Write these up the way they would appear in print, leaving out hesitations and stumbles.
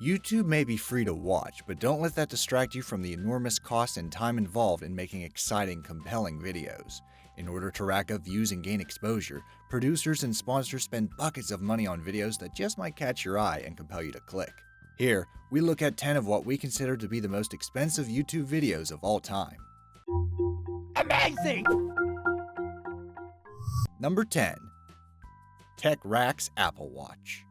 YouTube may be free to watch, but don't let that distract you from the enormous cost and time involved in making exciting, compelling videos. In order to rack up views and gain exposure, producers and sponsors spend buckets of money on videos that just might catch your eye and compel you to click. Here, we look at 10 of what we consider to be the most expensive YouTube videos of all time. Amazing! Number 10. TechRack's Apple Watch.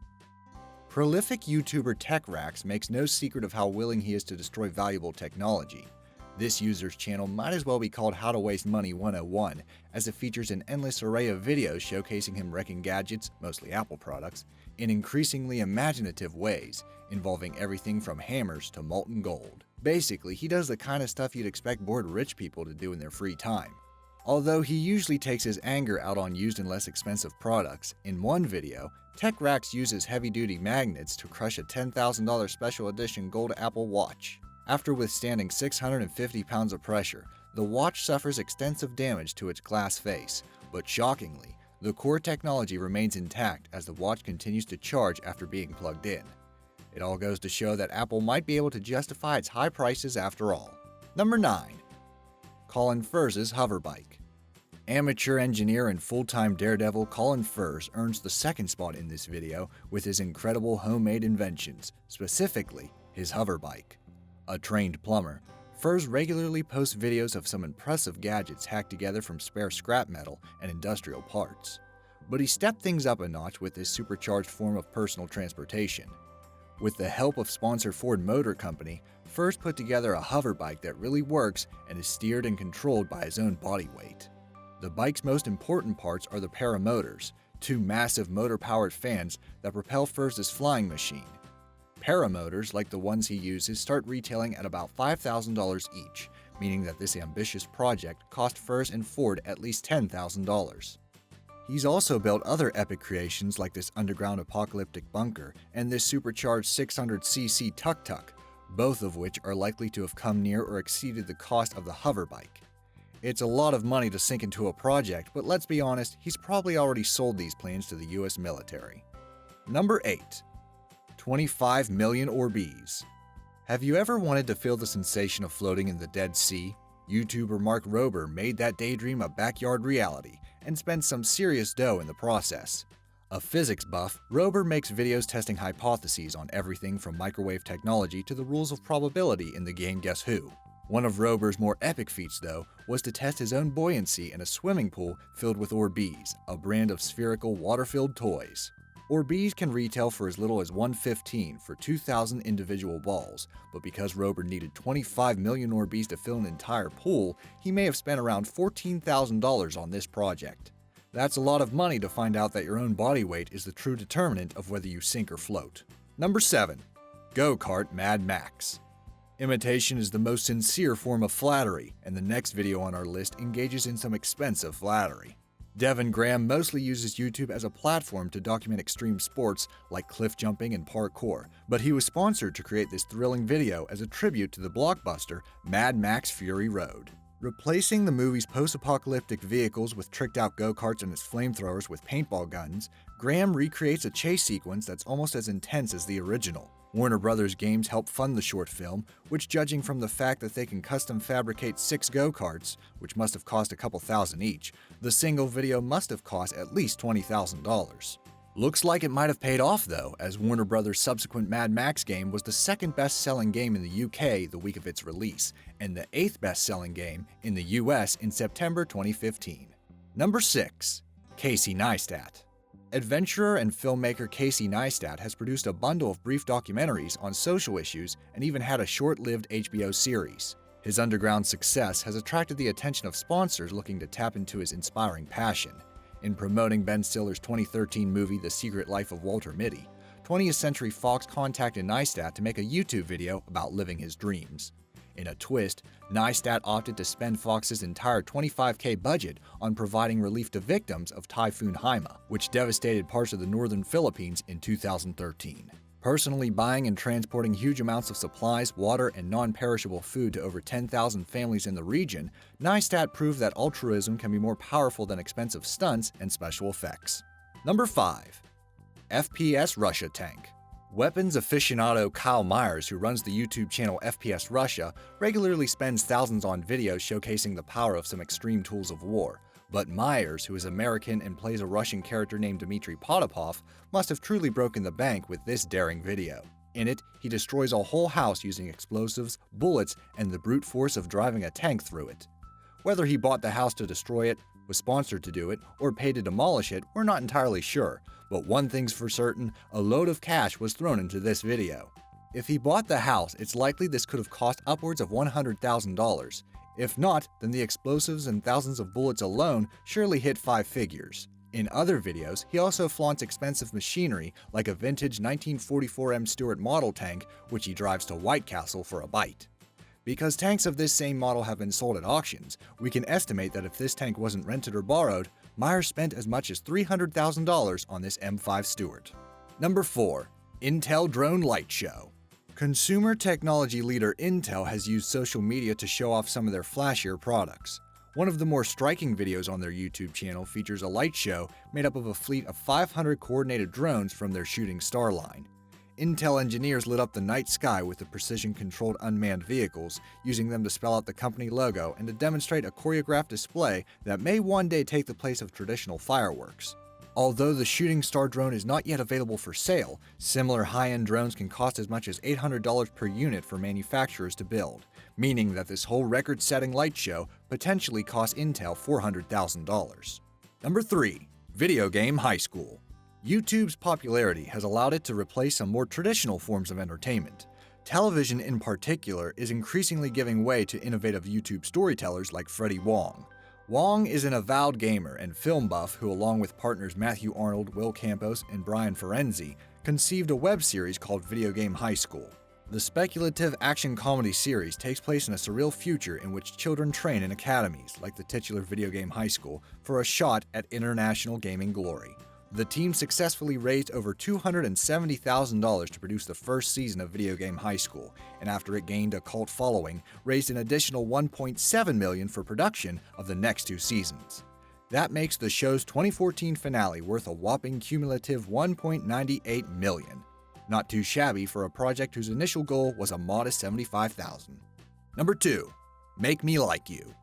Prolific YouTuber TechRack's makes no secret of how willing he is to destroy valuable technology. This user's channel might as well be called How to Waste Money 101, as it features an endless array of videos showcasing him wrecking gadgets, mostly Apple products, in increasingly imaginative ways, involving everything from hammers to molten gold. Basically, he does the kind of stuff you'd expect bored rich people to do in their free time. Although he usually takes his anger out on used and less expensive products, in one video, TechRack's uses heavy-duty magnets to crush a $10,000 special edition gold Apple Watch. After withstanding 650 pounds of pressure, the watch suffers extensive damage to its glass face, but shockingly, the core technology remains intact as the watch continues to charge after being plugged in. It all goes to show that Apple might be able to justify its high prices after all. Number 9. Colin FURZE'S HOVERBIKE. Amateur engineer and full-time daredevil Colin FURZE earns the second spot in this video with his incredible homemade inventions, specifically his hoverbike. A trained plumber, FURZE regularly posts videos of some impressive gadgets hacked together from spare scrap metal and industrial parts. But he stepped things up a notch with this supercharged form of personal transportation. With the help of sponsor Ford Motor Company, FURZE put together a hoverbike that really works and is steered and controlled by his own body weight. The bike's most important parts are the paramotors, two massive motor-powered fans that propel FURZE'S flying machine. Paramotors, like the ones he uses, start retailing at about $5,000 each, meaning that this ambitious project cost FURZE and Ford at least $10,000. He's also built other epic creations like this underground apocalyptic bunker and this supercharged 600cc tuk-tuk, both of which are likely to have come near or exceeded the cost of the hoverbike. It's a lot of money to sink into a project, but let's be honest, he's probably already sold these planes to the US military. Number 8. 25 million ORBEEZ. Have you ever wanted to feel the sensation of floating in the Dead Sea? YouTuber Mark Rober made that daydream a backyard reality and spent some serious dough in the process. A physics buff, Rober makes videos testing hypotheses on everything from microwave technology to the rules of probability in the game Guess Who. One of Rober's more epic feats, though, was to test his own buoyancy in a swimming pool filled with ORBEEZ, a brand of spherical water-filled toys. ORBEEZ can retail for as little as $115 for 2,000 individual balls, but because Rober needed 25 million ORBEEZ to fill an entire pool, he may have spent around $14,000 on this project. That's a lot of money to find out that your own body weight is the true determinant of whether you sink or float. Number 7. GOKART Mad Max. Imitation is the most sincere form of flattery, and the next video on our list engages in some expensive flattery. Devin Graham mostly uses YouTube as a platform to document extreme sports like cliff jumping and parkour, but he was sponsored to create this thrilling video as a tribute to the blockbuster Mad Max Fury Road. Replacing the movie's post-apocalyptic vehicles with tricked-out go-karts and its flamethrowers with paintball guns, Graham recreates a chase sequence that's almost as intense as the original. Warner Brothers Games helped fund the short film, which, judging from the fact that they can custom fabricate 6 go-karts, which must have cost a couple thousand each, the single video must have cost at least $20,000. Looks like it might have paid off though, as Warner Brothers' subsequent Mad Max game was the second best-selling game in the UK the week of its release, and the 8th best-selling game in the US in September 2015. Number 6. Casey Neistat. Adventurer and filmmaker Casey Neistat has produced a bundle of brief documentaries on social issues and even had a short-lived HBO series. His underground success has attracted the attention of sponsors looking to tap into his inspiring passion. In promoting Ben Stiller's 2013 movie The Secret Life of Walter Mitty, 20th Century Fox contacted Neistat to make a YouTube video about living his dreams. In a twist, Neistat opted to spend Fox's entire $25K budget on providing relief to victims of Typhoon Haima, which devastated parts of the northern Philippines in 2013. Personally buying and transporting huge amounts of supplies, water, and non-perishable food to over 10,000 families in the region, Neistat proved that altruism can be more powerful than expensive stunts and special effects. Number 5. FPS Russia Tank. Weapons aficionado Kyle Myers, who runs the YouTube channel FPS Russia, regularly spends thousands on videos showcasing the power of some extreme tools of war. But Myers, who is American and plays a Russian character named Dmitry Potapov, must have truly broken the bank with this daring video. In it, he destroys a whole house using explosives, bullets, and the brute force of driving a tank through it. Whether he bought the house to destroy it, was sponsored to do it, or paid to demolish it, we're not entirely sure, but one thing's for certain, a load of cash was thrown into this video. If he bought the house, it's likely this could have cost upwards of $100,000. If not, then the explosives and thousands of bullets alone surely hit 5 figures. In other videos, he also flaunts expensive machinery like a vintage 1944 M Stuart model tank, which he drives to White Castle for a bite. Because tanks of this same model have been sold at auctions, we can estimate that if this tank wasn't rented or borrowed, Myers spent as much as $300,000 on this M5 Stuart. Number 4. Intel Drone Light Show. Consumer technology leader Intel has used social media to show off some of their flashier products. One of the more striking videos on their YouTube channel features a light show made up of a fleet of 500 coordinated drones from their Shooting Star line. Intel engineers lit up the night sky with the precision-controlled unmanned vehicles, using them to spell out the company logo and to demonstrate a choreographed display that may one day take the place of traditional fireworks. Although the Shooting Star drone is not yet available for sale, similar high-end drones can cost as much as $800 per unit for manufacturers to build, meaning that this whole record-setting light show potentially cost Intel $400,000. Number 3. Video Game High School. YouTube's popularity has allowed it to replace some more traditional forms of entertainment. Television in particular is increasingly giving way to innovative YouTube storytellers like Freddie Wong. Wong is an avowed gamer and film buff who, along with partners Matthew Arnold, Will Campos, and Brian Ferenzi, conceived a web series called Video Game High School. The speculative action comedy series takes place in a surreal future in which children train in academies, like the titular Video Game High School, for a shot at international gaming glory. The team successfully raised over $270,000 to produce the first season of Video Game High School, and after it gained a cult following, raised an additional $1.7 million for production of the next 2 seasons. That makes the show's 2014 finale worth a whopping cumulative $1.98 million. Not too shabby for a project whose initial goal was a modest $75,000. Number 2. Make Me Like You.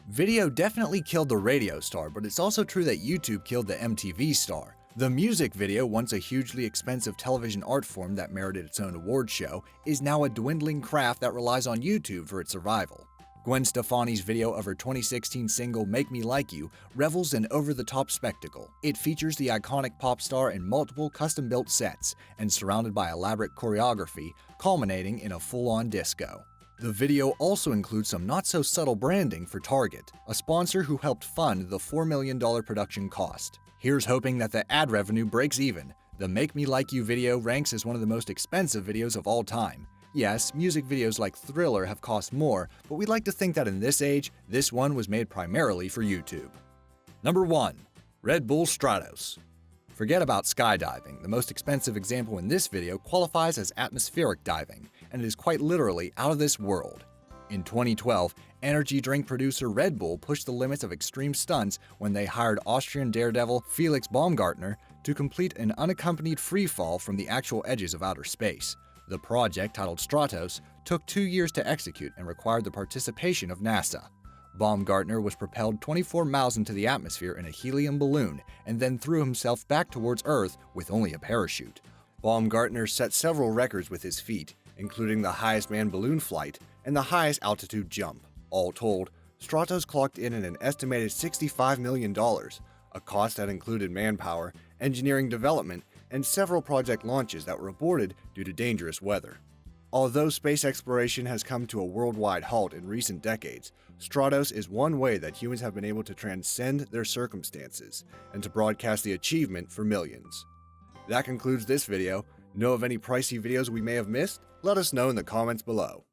Video definitely killed the radio star, but it's also true that YouTube killed the MTV star. The music video, once a hugely expensive television art form that merited its own award show, is now a dwindling craft that relies on YouTube for its survival. Gwen Stefani's video of her 2016 single Make Me Like You revels in over-the-top spectacle. It features the iconic pop star in multiple custom-built sets and surrounded by elaborate choreography, culminating in a full-on disco. The video also includes some not-so-subtle branding for Target, a sponsor who helped fund the $4 million production cost. Here's hoping that the ad revenue breaks even. The Make Me Like You video ranks as one of the most expensive videos of all time. Yes, music videos like Thriller have cost more, but we'd like to think that in this age, this one was made primarily for YouTube. Number 1. Red Bull Stratos. Forget about skydiving. The most expensive example in this video qualifies as atmospheric diving, and it is quite literally out of this world. In 2012, energy drink producer Red Bull pushed the limits of extreme stunts when they hired Austrian daredevil Felix Baumgartner to complete an unaccompanied free fall from the actual edges of outer space. The project, titled Stratos, took 2 years to execute and required the participation of NASA. Baumgartner was propelled 24 miles into the atmosphere in a helium balloon and then threw himself back towards Earth with only a parachute. Baumgartner set several records with his feat, including the highest manned balloon flight and the highest altitude jump. All told, Stratos clocked in at an estimated $65 million, a cost that included manpower, engineering development, and several project launches that were aborted due to dangerous weather. Although space exploration has come to a worldwide halt in recent decades, Stratos is one way that humans have been able to transcend their circumstances and to broadcast the achievement for millions. That concludes this video. Know of any pricey videos we may have missed? Let us know in the comments below.